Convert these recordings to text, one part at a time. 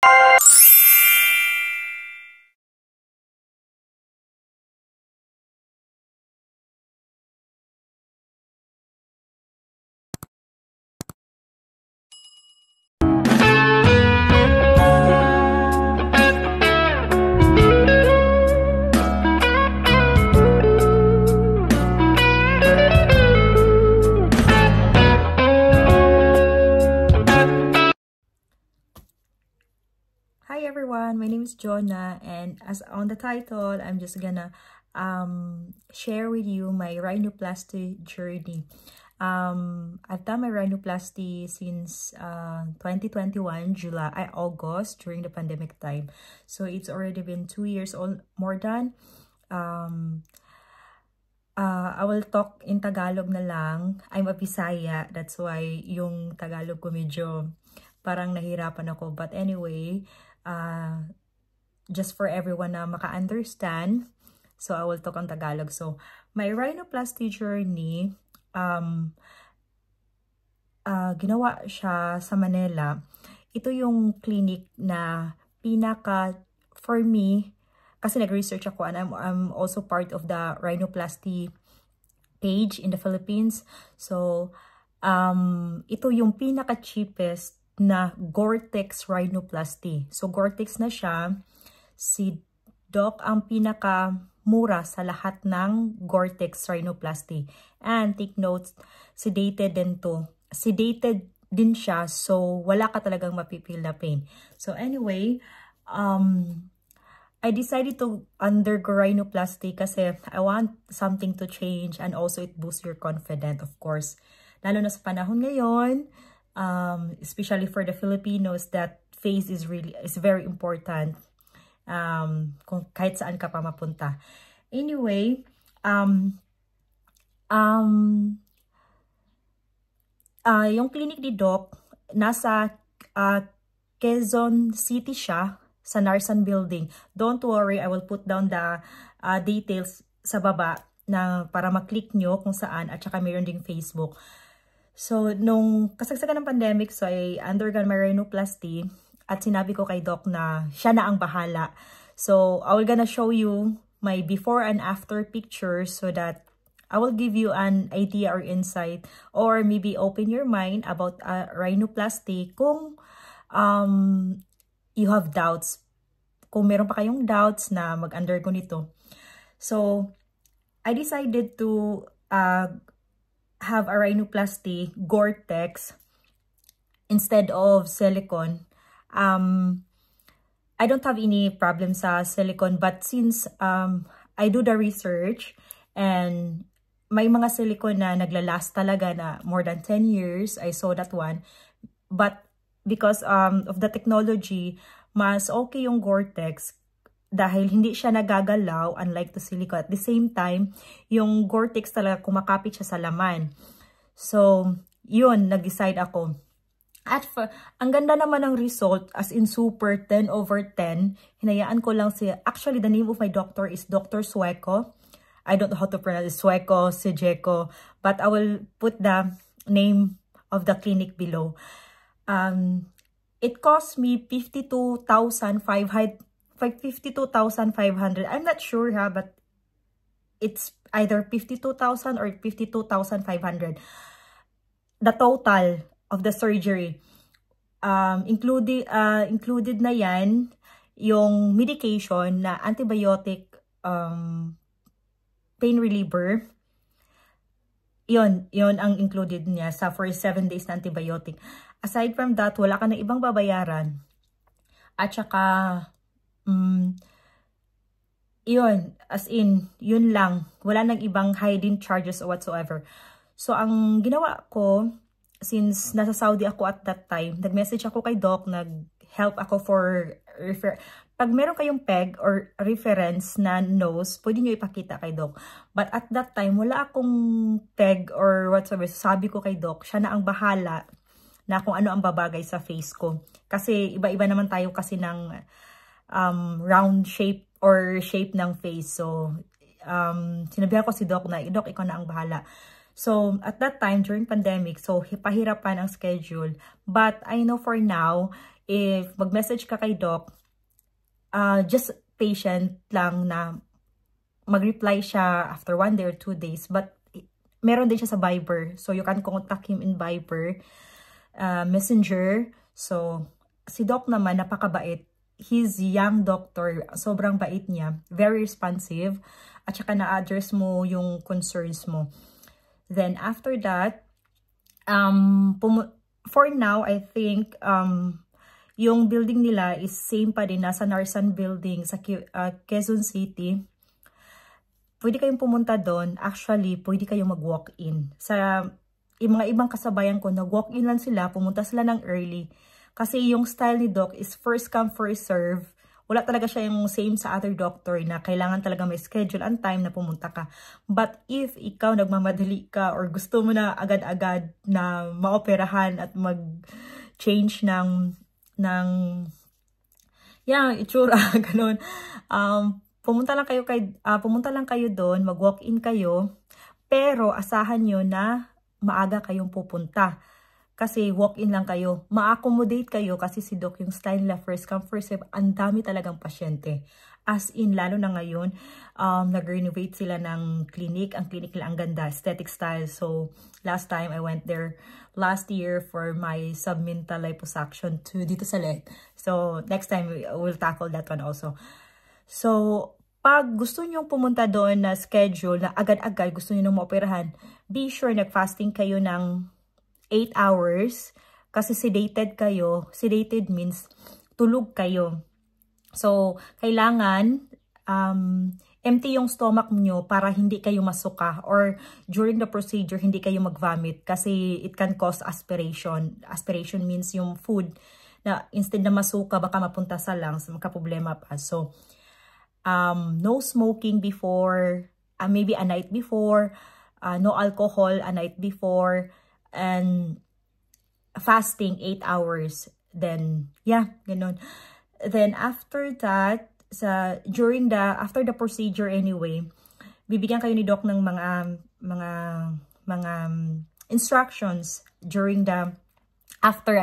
Hi everyone, my name is Jonah, and as on the title, I'm just gonna share with you my rhinoplasty journey. I've done my rhinoplasty since 2021 August, during the pandemic time. So it's already been 2 years more than. I will talk in Tagalog na lang. I'm a Bisaya, that's why yung Tagalog ko medyo parang nahirapan ako. But anyway, just for everyone na maka-understand, so I will talk on Tagalog. So, my rhinoplasty journey, ginawa siya sa Manila. Ito yung clinic na for me, kasi nag-research ako, and I'm also part of the rhinoplasty page in the Philippines. So, ito yung pinaka-cheapest na Gore-Tex rhinoplasty. So, Gore-Tex na siya. Si Doc ang pinaka-mura sa lahat ng Gore-Tex rhinoplasty. And take notes, sedated din to. Sedated din siya, so wala ka talagang mapipil na pain. So, anyway, I decided to undergo rhinoplasty kasi I want something to change, and also it boosts your confidence, of course. Lalo na sa panahon ngayon, especially for the Filipinos, that face is very important. Kung kahit saan ka pa mapunta. Anyway, yung clinic ni Doc, nasa Quezon City siya, sa Narsan Building. Don't worry, I will put down the details sa baba na para maklik nyo kung saan, at saka mayroon ding Facebook. So, nung kasagsagan ng pandemic, so I undergone my rhinoplasty, at sinabi ko kay Doc na siya na ang bahala. So, I will gonna show you my before and after pictures so that I will give you an idea or insight, or maybe open your mind about rhinoplasty kung you have doubts. Kung meron pa kayong doubts na mag-undergo nito. So, I decided to have a rhinoplasty Gore-Tex instead of silicone. I don't have any problem sa silicone, but since I do the research and may mga silicone na naglalast talaga na more than 10 years, I saw that one. But because of the technology, mas okay yung Gore-Tex dahil hindi siya nagagalaw, unlike the silicone. At the same time, yung Gore-Tex talaga kumakapit siya sa laman. So, yun, nag-decide ako. At ang ganda naman ng result, as in super 10 over 10. Hinayaan ko lang siya. Actually, the name of my doctor is Dr. Sueco. I don't know how to pronounce it, Sueco, Sijeco, but I will put the name of the clinic below. It cost me 52,500. I'm not sure but it's either 52,000 or 52,500. The total of the surgery. Included na yan yung medication na antibiotic, pain reliever. Yun ang included niya for 7 days na antibiotic. Aside from that, wala ka na ibang babayaran. At saka, yun, as in, yun lang. Wala nang ibang hidden charges or whatsoever. So, ang ginawa ko, since nasa Saudi ako at that time, nag-message ako kay Doc, nag-help ako for pag meron kayong peg or reference na nose, pwede nyo ipakita kay Doc. But at that time, wala akong peg or whatsoever. Sabi ko kay Doc, siya na ang bahala na kung ano ang babagay sa face ko. Kasi iba-iba naman tayo kasi ng round shape or shape ng face. So, sinabihan ko si Doc na, Doc, ikaw na ang bahala. So, at that time, during pandemic, so pahirapan ang schedule. But I know for now, if mag-message ka kay Doc, just patient lang na mag-reply siya after 1 day or 2 days. But meron din siya sa Viber. So, you can contact him in Viber, Messenger. So, si Doc naman, napakabait. He's young doctor. Sobrang bait niya. Very responsive. At saka na-address mo yung concerns mo. Then, after that, for now, I think, yung building nila is same pa din. Nasa Narsan Building sa Quezon City. Pwede kayong pumunta doon. Actually, pwede kayong mag-walk-in. Sa mga ibang kasabayan ko, nag-walk-in lang sila. Pumunta sila ng early. Kasi yung style ni Doc is first come, first serve. Wala talaga siya yung same sa other doctor na kailangan talaga may schedule and time na pumunta ka. But if ikaw nagmamadali ka or gusto mo na agad-agad na maoperahan at mag-change ng itsura, ganun. Pumunta lang kayo doon, mag-walk-in kayo, pero asahan nyo na maaga kayong pupunta. Kasi walk-in lang kayo. Ma-accommodate kayo kasi si Doc yung style nila first come first serve. Ang dami talagang pasyente. As in, lalo na ngayon, nag-renovate sila ng clinic. Ang clinic nila ang ganda, aesthetic style. So, last time I went there last year for my submental liposuction dito sa leg. So, next time we'll tackle that one also. So, pag gusto nyo pumunta doon na schedule na agad-agad gusto nyo nang maoperahan, be sure nag-fasting kayo ng 8 hours kasi sedated kayo. Sedated means tulog kayo. So, kailangan empty yung stomach nyo para hindi kayo masuka or during the procedure hindi kayo mag-vomit kasi it can cause aspiration. Aspiration means yung food na instead na masuka baka mapunta sa lungs, magka-problema pa. So, no smoking before, maybe a night before, no alcohol a night before, and fasting 8 hours. Then, yeah, ganun. Then, after that, after the procedure anyway, bibigyan kayo ni Doc ng mga instructions during after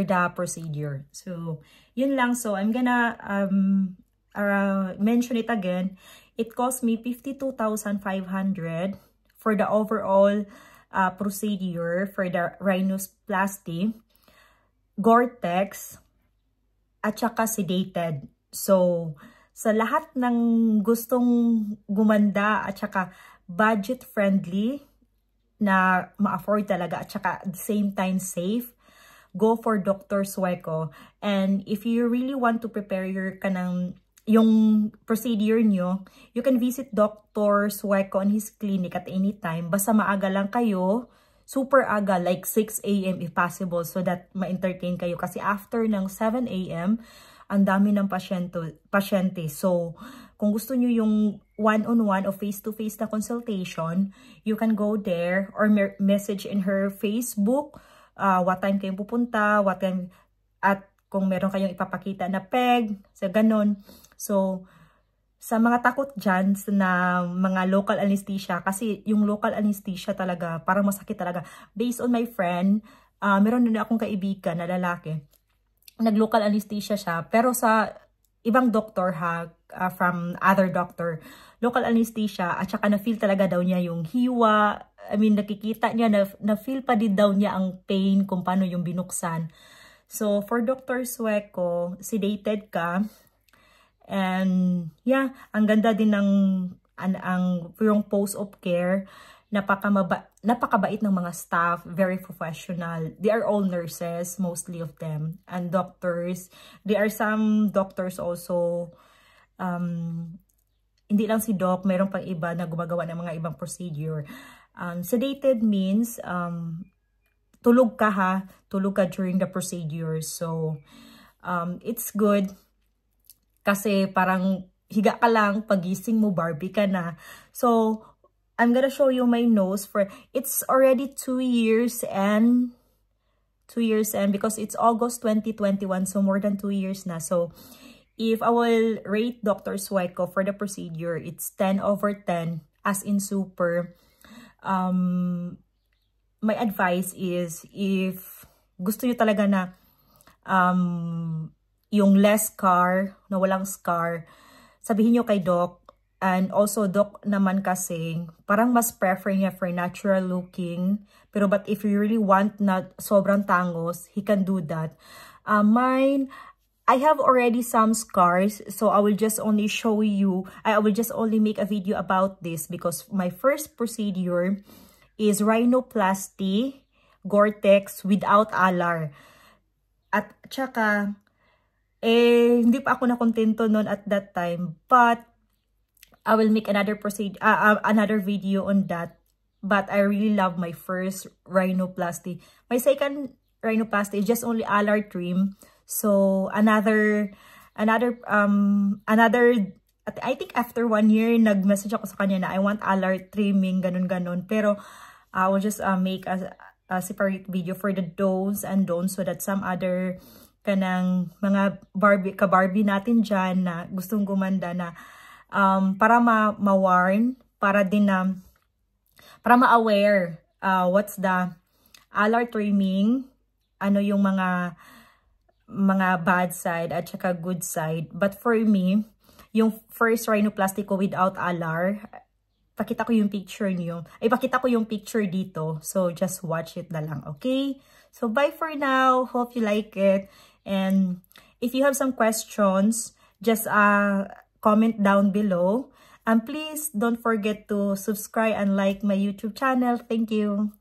the procedure. So, yun lang. So, I'm gonna, mention it again. It cost me 52,500 for the overall procedure for the rhinoplasty, Gore-Tex, at saka sedated. So, sa lahat ng gustong gumanda at saka budget-friendly na ma-afford talaga at saka at the same time safe, go for Dr. Sueco. And if you really want to prepare yung procedure nyo, you can visit Dr. Sueco on his clinic at any time. Basta maaga lang kayo, super aga, like 6 AM if possible, so that ma-entertain kayo. Kasi after ng 7 AM, ang dami ng pasyente. So, kung gusto nyo yung one-on-one o face-to-face na consultation, you can go there or message in her Facebook, what time kayong pupunta, at kung meron kayong ipapakita na peg, sa ganon. So, sa mga takot dyan na mga local anesthesia, kasi yung local anesthesia talaga, parang masakit talaga. Based on my friend, meron na akong kaibigan na lalaki, nag-local anesthesia siya, pero sa ibang doctor from other doctor, local anesthesia, at saka na-feel talaga daw niya yung hiwa, nakikita niya, na-feel pa din daw niya ang pain kung paano yung binuksan. So, for Dr. Sueco, sedated ka, and yeah, ang ganda din ng yung post-op care, napakabait ng mga staff, very professional. They are all nurses, mostly of them, and doctors. There are some doctors also, hindi lang si Doc, mayroon pang iba na gumagawa ng mga ibang procedure. Sedated means, tulog ka during the procedure. So, it's good kasi parang higa ka lang, pagising mo, Barbie ka na. So, I'm gonna show you my nose it's already 2 years and because it's August 2021, so more than 2 years na. So, if I will rate Dr. Sueco for the procedure, it's 10/10, as in super. My advice is, if gusto nyo talaga na yung less scar, na walang scar, sabihin nyo kay Doc. And also, Doc naman kasi, parang mas prefer niya for natural looking. Pero but if you really want na sobrang tangos, he can do that. Mine, I have already some scars, so I will just only show you, I will just only make a video about this because my first procedure is rhinoplasty, Gore-Tex without alar. At tsaka, hindi pa ako nakontento nun at that time, but I will make another video on that. But I really love my first rhinoplasty. My second rhinoplasty is just only alar trim. So another I think after 1 year nag-message ako sa kanya na I want alar trimming, ganun. Pero I will just make a separate video for the do's and don'ts so that some other kanang mga Barbie natin dyan na gustong gumanda na para ma-warn, para din na para ma-aware what's the alar trimming, ano yung mga bad side at saka good side. But for me, yung first rhinoplasty ko without alar, ipakita ko yung picture dito. So just watch it na lang, okay? So bye for now. Hope you like it. And if you have some questions, just comment down below. And please don't forget to subscribe and like my YouTube channel. Thank you.